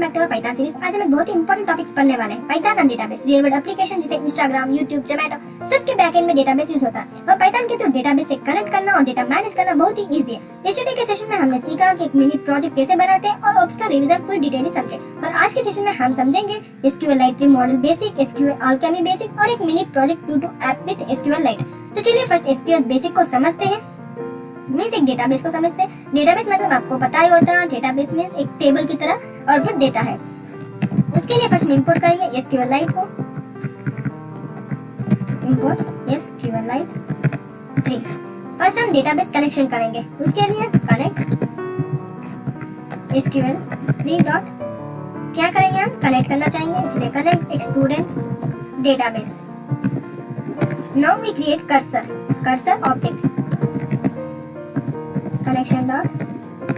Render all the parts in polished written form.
Back to our Python series. आज हम एक बहुत ही इंपॉर्टेंट टॉपिक्स पढ़ने वाले हैं, Python and database. Real world application जैसे इंस्टाग्राम, यूट्यूब, जोमेटो सबके बैकएंड में डेटाबेस यूज होता है और पाइथन के थ्रू डेटाबेस से कनेक्ट करना और डेटा मैनेज करना बहुत ही इजी है। यस्टरडे के सेशन में हमने सीखा कि एक मिनी प्रोजेक्ट कैसे बनाते हैं और उसका रिवीजन फुल डिटेल में समझे। और आज के सेशन में हम समझेंगे SQLite three model basic, SQL Alchemy basic और एक mini project to app with SQLite। तो चलिए फर्स्ट SQL बेसिक को समझते हैं, मीन्स एक डेटाबेस को समझते हैं। डेटाबेस मतलब आपको पता ही होता है, डेटाबेस मीन्स एक टेबल की तरह आउटपुट देता है। उसके लिए फर्स्ट में इंपोर्ट करेंगे SQLite को, इंपोर्ट SQLite 3। फर्स्ट हम डेटाबेस कनेक्शन करेंगे, उसके लिए कनेक्ट SQL3 डॉट क्या करेंगे, हम कनेक्ट करना चाहेंगे इसलिए connect student database. Now we create cursor object connection dot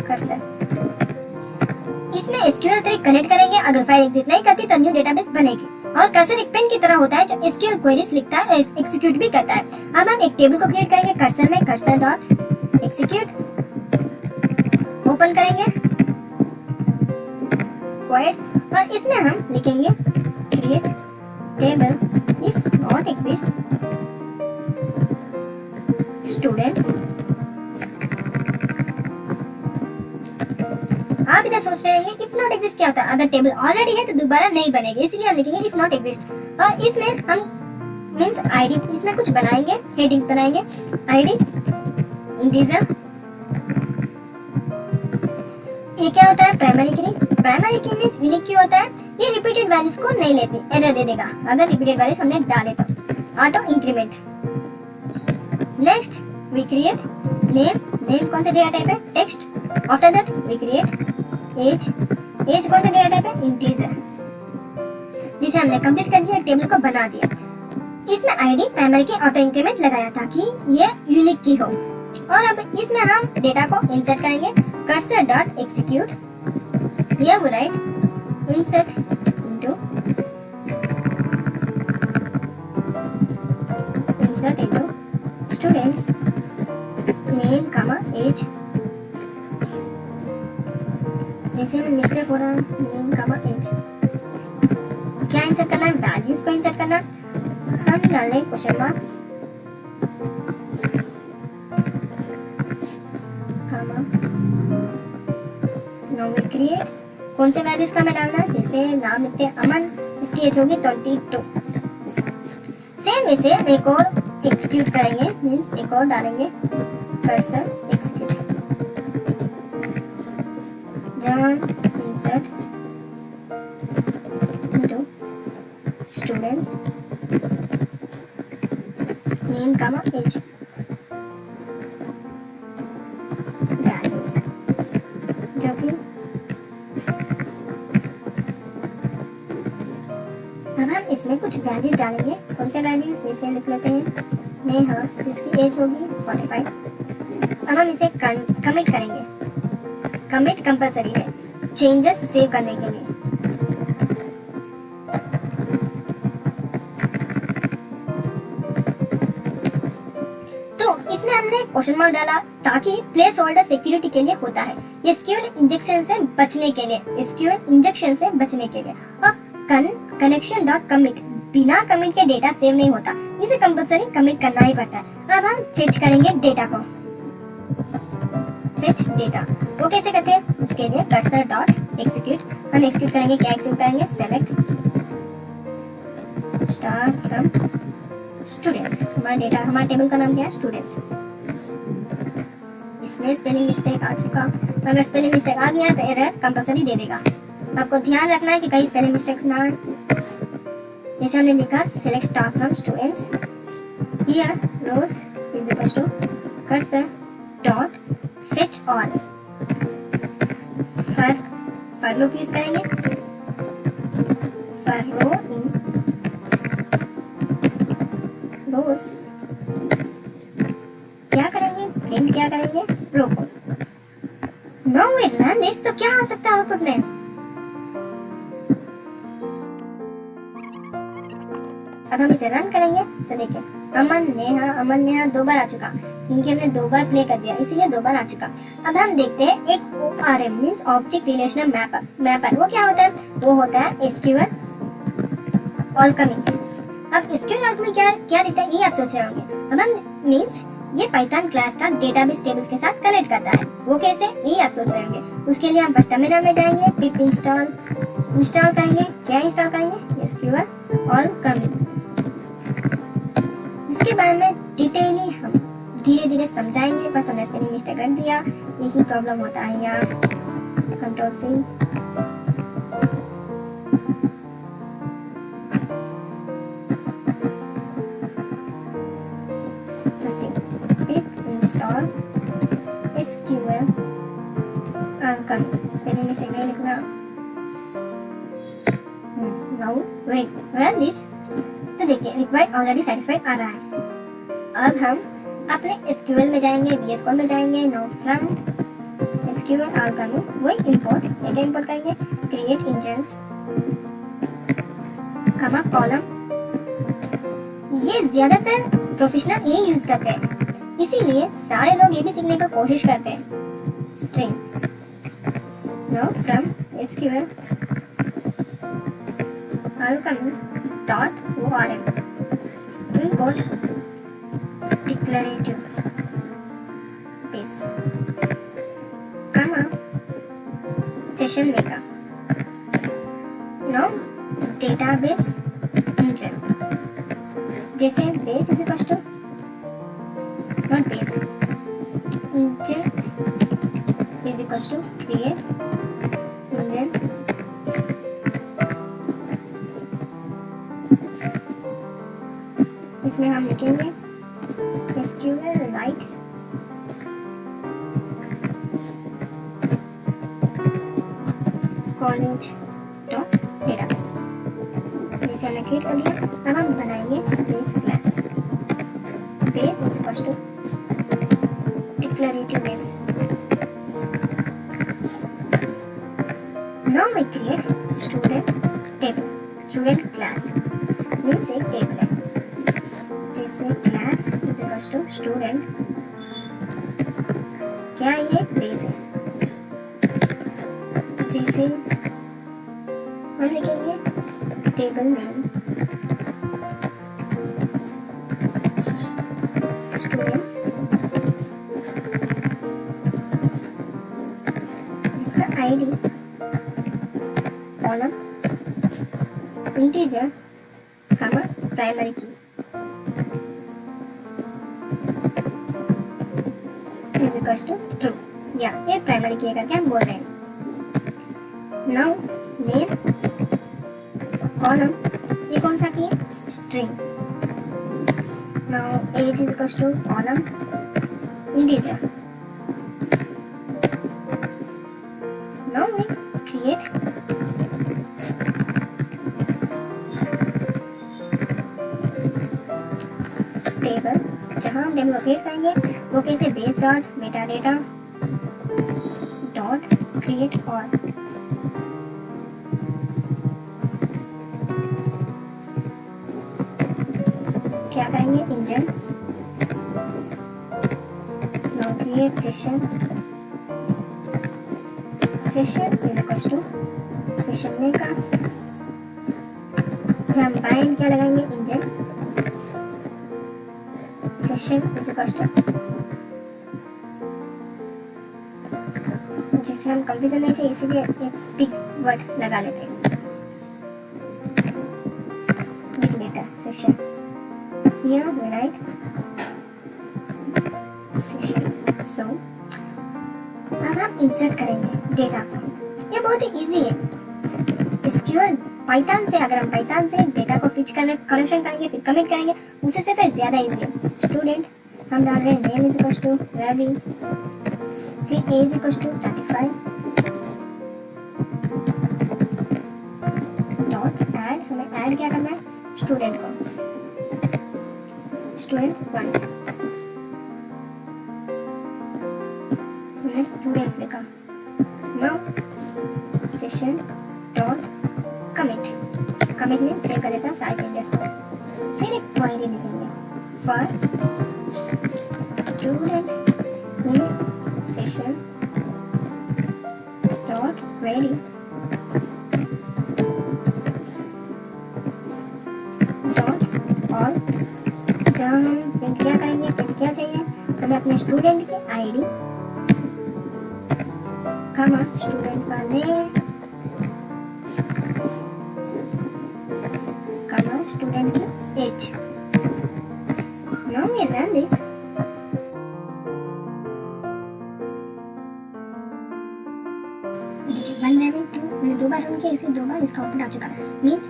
cursor. इसमें SQL3 कनेक्ट करेंगे। अगर फाइल एग्जिस्ट नहीं करती तो न्यू डेटाबेस बनेगी। और कर्सर एक पेन की तरह होता है जो SQL क्वेरीज लिखता है और एग्जीक्यूट भी करता है। अब हम एक टेबल को क्रिएट करेंगे कर्सर में, कर्सर डॉट एग्जीक्यूट ओपन करेंगे क्वेरीज और इसमें हम लिखेंगे create table if not exist students. आप इधर सोच रहे होंगे इफ नॉट एग्जिस्ट क्या होता है, अगर टेबल ऑलरेडी है तो दोबारा नहीं बनेगी, इसलिए हम लिखेंगे इफ नॉट एग्जिस्ट। और इसमें हम मींस आईडी, इसमें कुछ बनाएंगे, हेडिंग्स बनाएंगे। आईडी इंटीजर, ये क्या होता है, प्राइमरी की। प्राइमरी की मींस यूनिक की होता है, ये रिपीटेड वैल्यूज को नहीं लेती, एरर दे देगा अगर रिपीटेड वैल्यूज हमने डाले तो। Auto increment. Next we create name कौन सा डेटा टाइप है, text. After that we create age कौन सा डेटा टाइप है, इंटीजर, जिसे हमने कंप्लीट कर दिया, टेबल को बना दिया। इसमें आईडी प्राइमरी की ऑटो इंक्रीमेंट लगाया ताकि ये यूनिक की हो। और अब इसमें हम डेटा को इंसर्ट करेंगे cursor dot execute. Here we write insert into students name comma age. जैसे में मिस्टेक हो रहा है, नेम कॉमा एज। क्या इंसर्ट करना है, वैल्यूज को इंसर्ट करना। हम डालें question mark comma. Now we create कौन से वैल्यूज का हमें डालना है, जैसे नाम लिखते हैं अमन, इसकी एज होगी 22। सेम वैसे हम एक और एग्जीक्यूट करेंगे, मींस एक और डालेंगे cursor execute John insert into students name comma age values, जो कि अब हम इसमें कुछ वैल्यूज डालेंगे। कौन से वैल्यूज, इसे लिख लेते हैं नेहा, जिसकी एज होगी 45। अब हम इसे कमिट करेंगे। कमिट कंपलसरी है चेंजेस सेव करने के लिए। तो इसमें हमने क्वेश्चन मार्क डाला ताकि प्लेस होल्डर सिक्योरिटी के लिए होता है, SQL इंजेक्शन से बचने के लिए, SQL इंजेक्शन से बचने के लिए। और कनेक्शन डॉट कमिट, बिना कमिट के डेटा सेव नहीं होता, इसे कंपलसरी कमिट करना ही पड़ता है। अब हम फेच करेंगे डेटा को, फेच डेटा। वो कैसे करते हैं, उसके लिए कर्सर डॉट एग्जीक्यूट। हम एग्जीक्यूट करेंगे, क्या एग्जीक्यूट करेंगे, सेलेक्ट स्टार फ्रॉम स्टूडेंट्स। हमारा डेटा, हमारे टेबल का नाम क्या है, स्टूडेंट्स। इसमें स्पेलिंग मिस्टेक आ चुका, अगर स्पेलिंग मिस्टेक आ गया तो एरर कंपलसरी दे देगा। आपको ध्यान रखना है कि कहीं स्पेलिंग मिस्टेक्स ना आए। जैसे हमने लिखा select star from students, here rows is equal to cursor dot fetch all। for loop use करेंगे, for row in rows क्या करेंगे, प्रिंट क्या करेंगे, रो को। नाउ वी रन दिस, तो क्या आ सकता है आउटपुट में, अब हम इसे रन करेंगे तो देखिए अमन नेहा 2 बार आ चुका, इनके हमने 2 बार प्ले कर दिया इसीलिए 2 बार आ चुका। अब हम देखते हैं एक ORM means object relational mapper. वो क्या होता है? वो होता है SQL Alchemy। अब SQL Alchemy क्या क्या देता है, ये आप सोच रहे होंगे। अब हम मींस ये पाइथन क्लास का डेटाबेस टेबल्स के साथ कनेक्ट करता है। वो कैसे, ये आप सोच रहे होंगे। उसके लिए हम फर्स्ट टर्मिनल में जाएंगे, पिप इंस्टॉल करेंगे। क्या इंस्टॉल करेंगे? SQL Alchemy। इसके बारे में डिटेली हम धीरे धीरे समझाएंगे। फर्स्ट हमने स्पेलिंग मिस्टेक रख दिया, यही प्रॉब्लम होता है यार। Ctrl+C, तो see pip install SQL Alchemy। Spelling mistake नहीं लिखना। Now wait, run this. तो देखिए रिक्वायर्ड ऑलरेडी सेटिस्फाइड आ रहा है। अब हम अपने SQL में जाएंगे, VS कोड में जाएंगे। नाउ फ्रॉम SQL Alchemy वही इंपोर्ट करेंगे, क्रिएट इंजन्स कमा कॉलम। ये ज्यादातर प्रोफेशनल ये यूज करते हैं, इसीलिए सारे लोग ये भी सीखने की कोशिश करते हैं। String now from SQL Alchemy dot ORM import declarative base comma session maker। now database engine, जैसे base is equals to not base, engine is equals to create engine इसमें हम लिखेंगे SQL write college dot database। जिसे हमने create कर दिया। अब हम बनाएंगे base class. Base is equal to declarative base. Now we create student table. Student class means एक टेबल है, जैसे class is equal to student. क्या ये बेस है? जैसे हम लिखेंगे टेबल नेम स्टूडेंट्स, जिसका ID column integer comma primary key is equal to true. या ये प्राइमरी की करके हम बोल रहे हैं। नाउ नेम कॉलम, ये कौन सा की है? String. Now age is equal to column integer. Now we create table, जहां हम टेबल क्रिएट करेंगे वो कैसे? Base dot metadata dot create all. क्या करेंगे? Engine now create session. Session is equal to session maker. जहाँ bind क्या लगाएंगे? Engine session is equal to, जिससे हम कंफ्यूजन नहीं चाहिए इसीलिए एक बिग वर्ड लगा लेते हैं। Big letter session, here we write session। so अब हम इंसर्ट करेंगे डेटा को। ये बहुत ही इजी है। SQL पाइथन से, अगर हम पाइथन से डेटा को फिच करने करेक्शन करेंगे फिर कमिट करेंगे, उससे से तो ज्यादा इजी है। स्टूडेंट हम डाल रहे हैं name is equal to Ravi, फिर age equal to 35 dot add. हमें ऐड क्या करना है? स्टूडेंट को, स्टूडेंट 1। हमने स्टूडेंट्स लिखा। Now session dot commit. Commit में सेव कर देता है सारे चेंजेस को। फिर एक क्वेरी लिखेंगे for student in session query dot all. जब हम प्रिंट क्या करेंगे, प्रिंट क्या चाहिए हमें अपने स्टूडेंट की आईडी, कमा स्टूडेंट का नेम, कमा स्टूडेंट की age. Now we run this. One में मैंने 2 बार रन किया, इसे 2 बार इसका आउटपुट आ चुका। मीन्स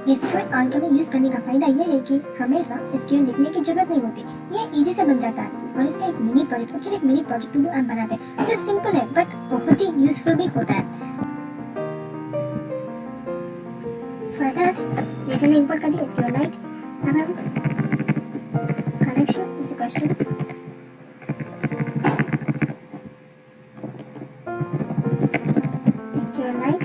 एसक्यूएल ऑल यूज करने का फायदा ये है कि हमें एसक्यूएल लिखने की जरूरत नहीं होती, ये इजी से बन जाता है। और इसका एक मिनी प्रोजेक्ट, एक्चुअली एक mini project to do app बनाते हैं जो सिंपल है बट बहुत ही यूजफुल भी होता है। फर्दर जैसे मैं इंपोर्ट कर दी एसक्यूएलाइट, अब हम connection is equal to SQLite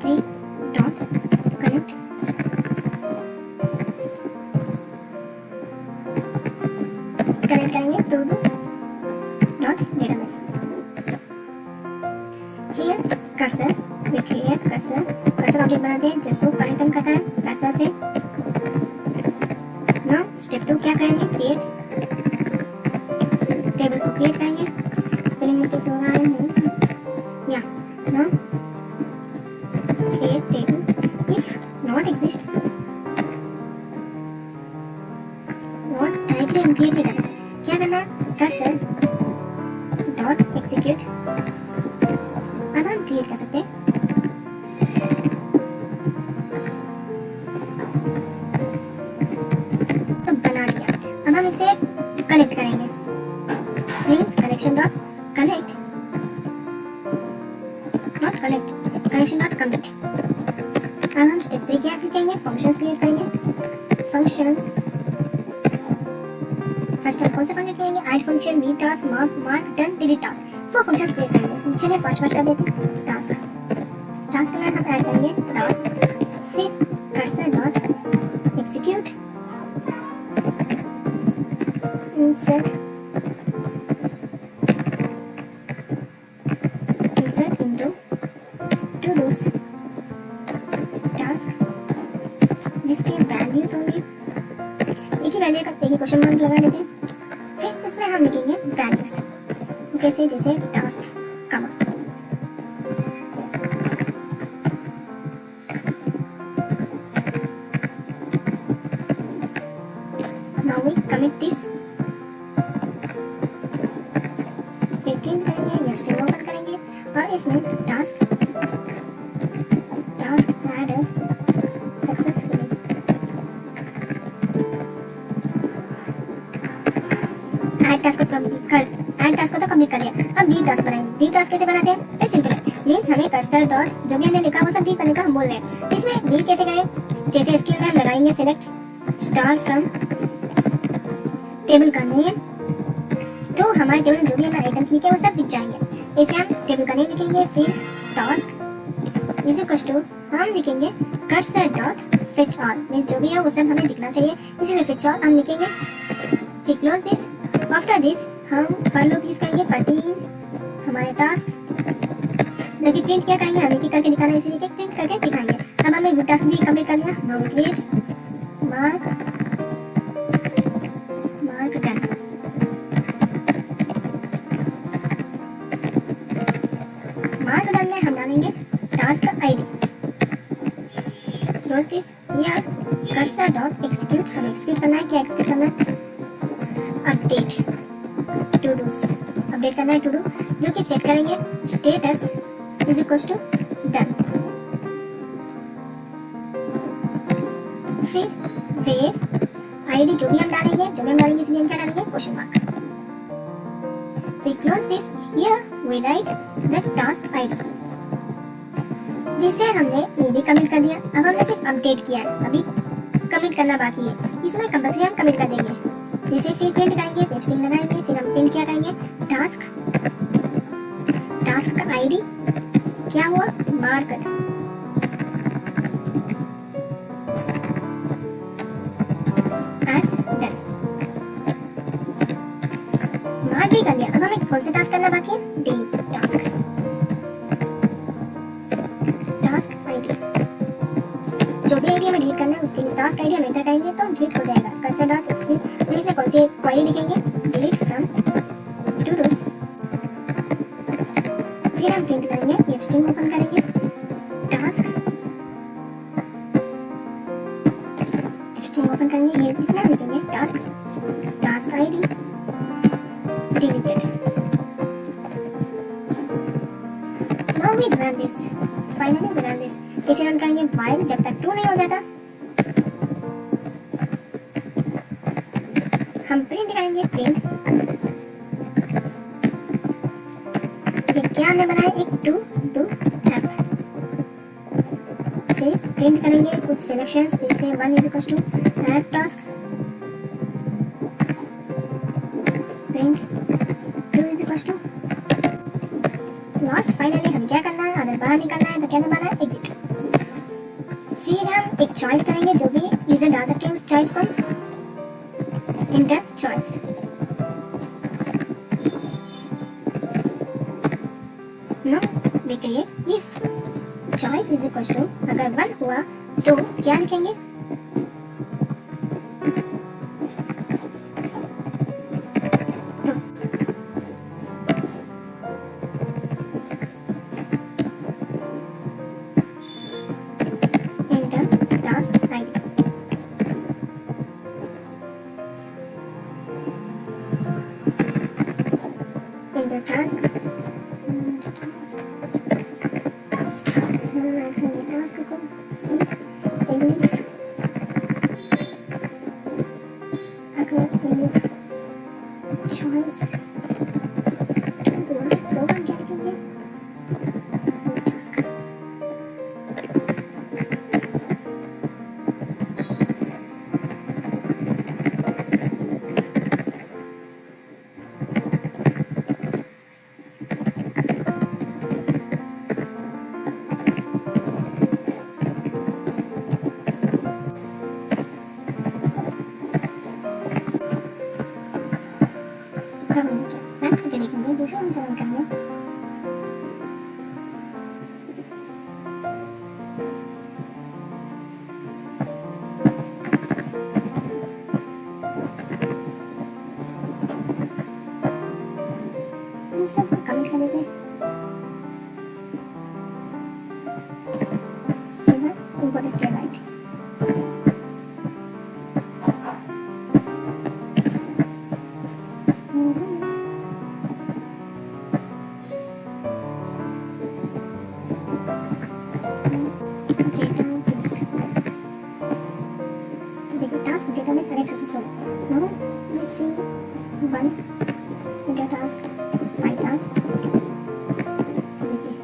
3 dot connect करेंगे to dot database। Here cursor we create cursor object बनाते हैं जिसको कनेक्ट हम करता है कर्सर से। नाउ स्टेप 2 क्या करेंगे, क्रिएट टेबल को क्रिएट करेंगे। स्पेलिंग मिस्टेक्स हो रहा है या now create table if not exist, not directly हम क्रिएट नहीं कर सकते, क्या करना है कर्सर डॉट एग्जीक्यूट। अब हम क्रिएट कर सकते हैं तो बना दिया। अब हम इसे कनेक्ट करेंगे, means connection dot connect not connect, connection dot commit. अब हम स्टेप 3 क्या करेंगे, फंक्शंस क्रिएट करेंगे। फंक्शंस फर्स्ट हम कौन से फंक्शन करेंगे, add function, read task, mark done, delete task, 4 functions create करेंगे। चलिए फर्स्ट कर देते हैं टास्क। टास्क में हम ऐड करेंगे टास्क, फिर cursor dot execute, insert into to do's task जिसके वैल्यूज होंगे एक ही वैल्यू का एक ही क्वेश्चन मार्क लगा लेते हैं। फिर इसमें हम लिखेंगे वैल्यूज कैसे, जैसे task comma. Now we commit this, फिर प्रिंट करेंगे या स्ट्रिंग ओपन करेंगे और इसमें task added successfully. Add task को तो कंप्लीट कर लिया। अब डी टास्क बनाएंगे। डी टास्क कैसे बनाते हैं, ये सिंपल है। मींस हमें कर्सर डॉट जो भी हमने लिखा वो सब डी करने का हम बोल रहे हैं। इसमें डी कैसे करें, जैसे एसक्यूएल में हम लगाएंगे सेलेक्ट स्टार फ्रॉम टेबल का नेम, तो हमारे टेबल में जो भी हमने आइटम्स लिखे वो सब दिख जाएंगे। ऐसे हम टेबल का नेम लिखेंगे, फिर टास्क इज इक्वल टू हम लिखेंगे cursor dot fetch all, means जो भी है वो सब हमें दिखना चाहिए, इसलिए फेच ऑल हम लिखेंगे। फिर क्लोज दिस। आफ्टर दिस हम फॉर लूप यूज करेंगे 13 हमारे टास्क, जो कि प्रिंट क्या करेंगे, हमें की करके दिखाना है, इसीलिए प्रिंट करके दिखाएंगे। अब हमने वो टास्क भी कंप्लीट कर लिया। Now create mark done. Mark done में हम डालेंगे टास्क आईडी। Close this. या कर्सर डॉट एग्जीक्यूट, हमें एग्जीक्यूट करना है, क्या एग्जीक्यूट करना है, अपडेट टू डूज, अपडेट करना है टू डू, जो कि सेट करेंगे status is equal to done. फिर वेर आईडी जो भी हम डालेंगे इसलिए हम क्या डालेंगे, क्वेश्चन मार्क। फिर close this. Here we write the task ID, जिसे हमने ये भी कमिट कर दिया। अब हमने सिर्फ अपडेट किया है, अभी कमिट करना बाकी है, इसमें कंपल्सरी हम कमिट कर देंगे। जैसे फिर प्रिंट करेंगे, फिर स्ट्रिंग लगाएंगे, फिर हम प्रिंट क्या करेंगे, टास्क का आईडी क्या हुआ, मार्कड। एज डन, मार्क भी कर लिया। कौन सा टास्क करना बाकी है? डिलीट टास्क, टास्क आईडी, जो भी आईडी हमें डिलीट करना है उसके लिए टास्क आईडी हम एंटर करेंगे तो डिलीट हो जाएगा। कर्सर डॉट एक्सक्यूट, हम इसमें कौन सी क्वेरी लिखेंगे? डिलीट फ्रॉम टू डूज, फिर हम प्रिंट करेंगे, ये स्ट्रिंग ओपन करेंगे, टास्क स्ट्रिंग ओपन करेंगे, ये इसमें लिखेंगे task, task ID deleted. Now we run this, finally we run this. इसे रन करेंगे व्हाइल जब तक ट्रू नहीं हो जाता। हम प्रिंट करेंगे, प्रिंट ये क्या हमने बनाया? एक टू डू ऐप। फिर प्रिंट करेंगे कुछ सिलेक्शंस, जैसे 1 is equal to add task, print 2 is equal to last. Finally हमें क्या करना है? अगर बाहर निकलना है तो क्या दबाना है? एग्जिट। फिर हम एक चॉइस करेंगे, जो भी यूजर डाल सकते हैं उस चॉइस को, enter choice. Now we create if choice is equal to, अगर 1 हुआ तो क्या लिखेंगे? Enter task ID, enter task, task को इंग्लिश, अगर इंग्लिश चॉइस हुआ तो हम क्या लिखेंगे? टास्क। हम रन करके देखेंगे, जैसे हम रन करेंगे इन सब को कमेंट कर देते हैं। Silver import scale right, task database array successful. Now we see one data task Python. देखिए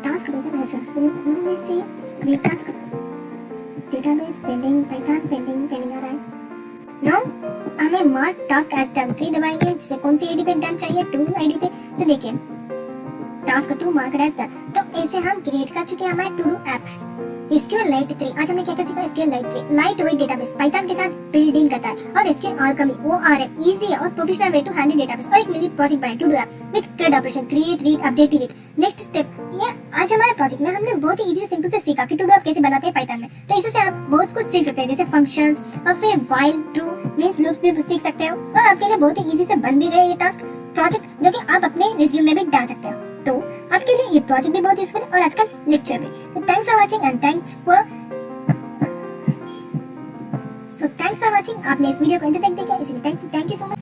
task Python array successful. Now we see read task database pending Python pending आ रहा है. Now हमें mark task as done 3 दबाएंगे, जिसे कौन सी ID पे done चाहिए? 2 ID पे। तो देखिए टास्क 2 मार्क्ड एज डन, तो इसे हम क्रिएट कर चुके हैं हमारे to do app SQL Lite 3। आज हमने क्या क्या सीखा? SQL Lite 3 light weight database Python के साथ बिल्डिंग करता है, और SQL Alchemy ORM इजी और professional way to handle database, और एक मिनी प्रोजेक्ट बनाए to do app with CRUD operation, create read update delete. Next step, ये आज हमारे प्रोजेक्ट में हमने बहुत ही इजी सिंपल से सीखा कि टू डू ऐप कैसे बनाते हैं पाइथन में। तो इससे आप बहुत कुछ सीख सकते हैं, जैसे फंक्शंस, और फिर व्हाइल ट्रू मींस लूप्स भी सीख सकते हो, और आपके लिए बहुत ही इजी से बन भी गए ये टास्क प्रोजेक्ट, जो कि आप अपने रिज्यूम में भी डाल सकते हो। तो आपके लिए ये प्रोजेक्ट भी बहुत यूजफुल है, और आज का लेक्चर भी। Thanks for watching and thanks for watching. आपने इस वीडियो को अंत तक देखा, इसलिए थैंक यू सो मच।